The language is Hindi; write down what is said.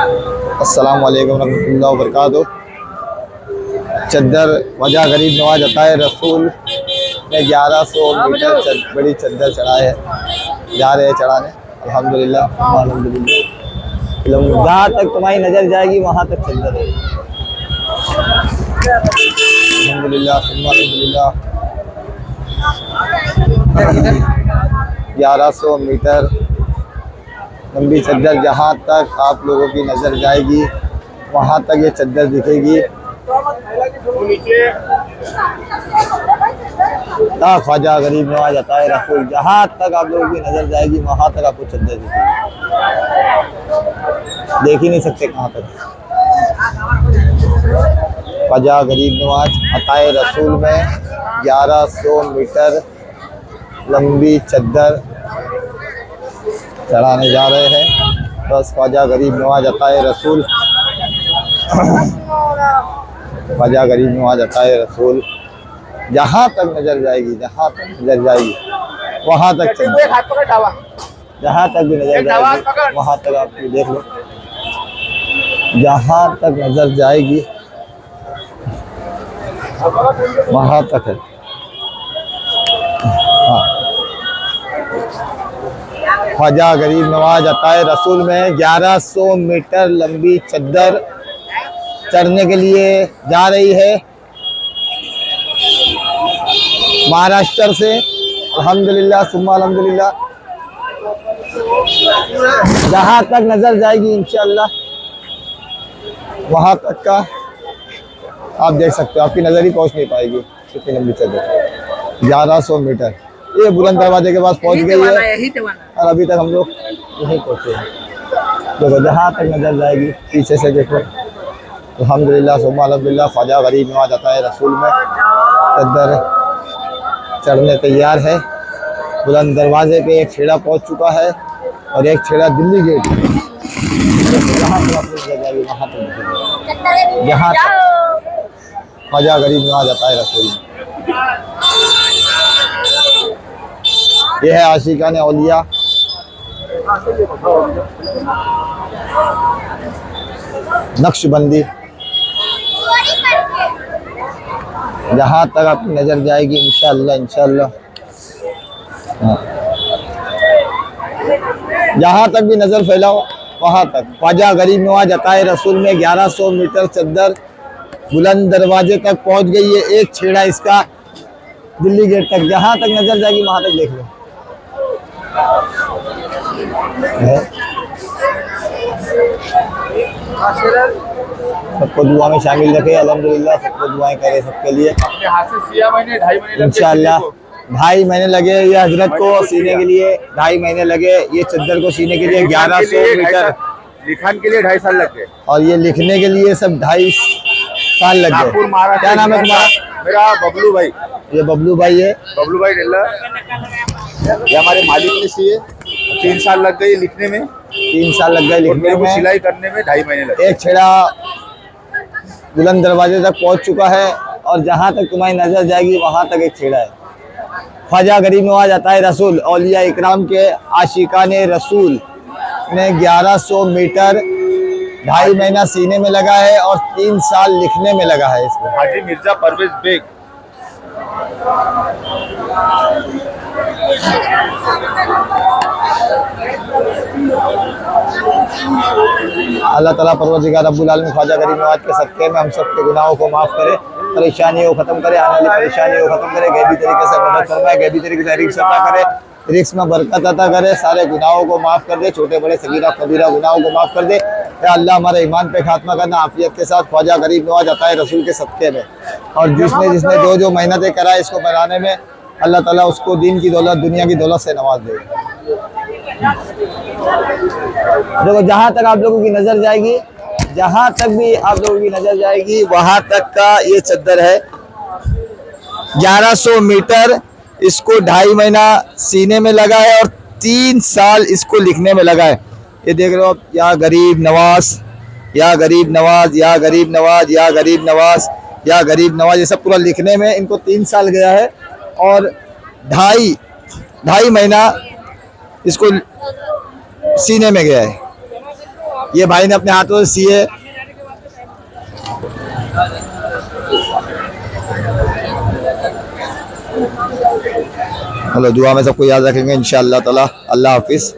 अस्सलाम वालेकुम रहमतुल्लाहि व बरकातुहू। चद्दर वजह गरीब नवाज अताए रसूल ने 1100 मीटर बड़ी चद्दर चढ़ाए है, जा रहे हैं चढ़ाने। अल्हम्दुलिल्लाह अल्हम्दुलिल्लाह, जहाँ तक तुम्हारी नज़र जाएगी वहाँ तक चद्दर है। अल्हम्दुलिल्लाह अल्हम्दुलिल्लाह। 1100 मीटर लंबी चद्दर, जहाँ तक आप लोगों की नज़र जाएगी वहाँ तक ये चद्दर दिखेगी। ख्वाजा गरीब नवाज अताए रसूल, जहाँ तक आप लोगों की नज़र जाएगी वहाँ तक आपको चद्दर दिखेगी। देख ही नहीं सकते कहाँ तक। ख्वाजा गरीब नवाज अताए रसूल में 1100 मीटर लंबी चद्दर चढ़ाने जा रहे हैं। बस ख्वाजा गरीब नवाज अताए रसूल, ख्वाजा गरीब नवाज अताए रसूल, जहाँ तक नज़र जाएगी, जहाँ तक नज़र जाएगी वहाँ तक चद्दर, जहाँ तक भी नज़र जाएगी वहाँ तक आप देख लो, जहाँ तक नज़र जाएगी वहाँ तक है। हाँ, ख्वाजा गरीब नवाज अताए रसूल में 1100 मीटर लंबी चद्दर चढ़ने के लिए जा रही है महाराष्ट्र से। अल्हम्दुलिल्लाह सुम्मा अल्हम्दुलिल्लाह, जहाँ तक नज़र जाएगी इंशाअल्लाह वहाँ तक का आप देख सकते हो। आपकी नज़र ही पहुँच नहीं पाएगी कितनी लंबी चद्दर। 1100 मीटर ये बुलंद दरवाजे के पास पहुँच गई है और अभी तक हम लोग यहीं पहुँचे हैं। देखो जहाँ तक नज़र जाएगी, पीछे से देखो। अल्हम्दुलिल्लाह सुम्मा अल्हम्दुलिल्लाह, ख्वाजा गरीब नवाज अताए रसूल में चद्दर चढ़ने तैयार है। बुलंद दरवाजे पे एक छेड़ा पहुँच चुका है और एक छेड़ा दिल्ली गेट। जहाँ तक आप नज़र जाएगी वहाँ तक, जहाँ तक ख्वाजा गरीब नवाज अताए रसूल। यह है आशिकान औलिया। नक्शबंदी, जहाँ तक आपकी नज़र जाएगी इंशाअल्लाह इंशाअल्लाह, जहाँ तक भी नज़र फैलाओ वहाँ तक। ख्वाजा गरीब नवाज अताए रसूल में 1100 मीटर चद्दर बुलंद दरवाजे तक पहुँच गई है। एक छेड़ा इसका दिल्ली गेट तक, जहाँ तक नज़र जाएगी वहाँ तक देख लो। सबको दुआ में शामिल रखे। अल्हम्दुलिल्लाह सबको दुआएं करे सबके लिए इंशाअल्लाह। 2.5 महीने लगे ये हजरत को सीने के लिए, 2.5 महीने लगे ये चद्दर को सीने के लिए। 1100 मीटर लिखन के लिए 2.5 साल लग गए और ये लिखने के लिए सब 2.5 साल लग गए। क्या नाम है तुम्हारा? मेरा बबलू भाई। ये बबलू भाई है, बबलू भाई डेल्ला। ये हमारे मालिक ने सिए। 3 साल लग गए लिखने में, 3 साल लग गए लिखने में, सिलाई करने में 2.5 महीने लगे। एक छेड़ा बुलंद दरवाजे तक पहुंच चुका है और जहां तक तुम्हारी नजर जाएगी वहां तक एक छेड़ा है। ख्वाजा गरीब नवाज अताए रसूल औलिया इकराम के आशिकाने रसूल ने 1100 मीटर 2.5 महीना सीने में लगा है और 3 साल लिखने में लगा है इसको। हाजी मिर्जा परवेज बेग। अल्लाह ताला परवरदिगार रब्बुल आलमीन ख्वाजा गरीब नवाज के सदक़े में हम सब के गुनाहों को माफ़ करे, परेशानियों को ख़त्म करे, आने वाली परेशानियों को ख़त्म करे, गैबी तरीके से मदद फरमाए, गैबी तरीके से रिज़्क़ अता करे, रिज़्क़ में बरकत अता करे, सारे गुनाहों को माफ़ कर दे, छोटे बड़े सगीरा कबीरा गुनाहों को माफ़ कर दे। या अल्लाह हमारे ईमान पे खात्मा करना आफियत के साथ ख्वाजा गरीब नवाज अताए रसूल के सदक़े में। और जिसने जिसने जो जो मेहनतें कराए इसको बनाने में, अल्लाह ताला उसको दीन की दौलत दुनिया की दौलत से नवाज दे। देखो जहाँ तक आप लोगों की नज़र जाएगी, जहाँ तक भी आप लोगों की नज़र जाएगी वहाँ तक का ये चद्दर है। 1100 मीटर इसको 2.5 महीना सीने में लगा है और 3 साल इसको लिखने में लगा है। ये देख रहे हो आप, या गरीब नवाज, या गरीब नवाज, या गरीब नवाज, या गरीब नवाज, या गरीब नवाज, ये सब पूरा लिखने में इनको 3 साल गया है और 2.5 महीना इसको सीने में गया है। ये भाई ने अपने हाथों से सिए। हेलो, दुआ में सबको याद रखेंगे इंशाअल्लाह ताला। अल्लाह हाफिज।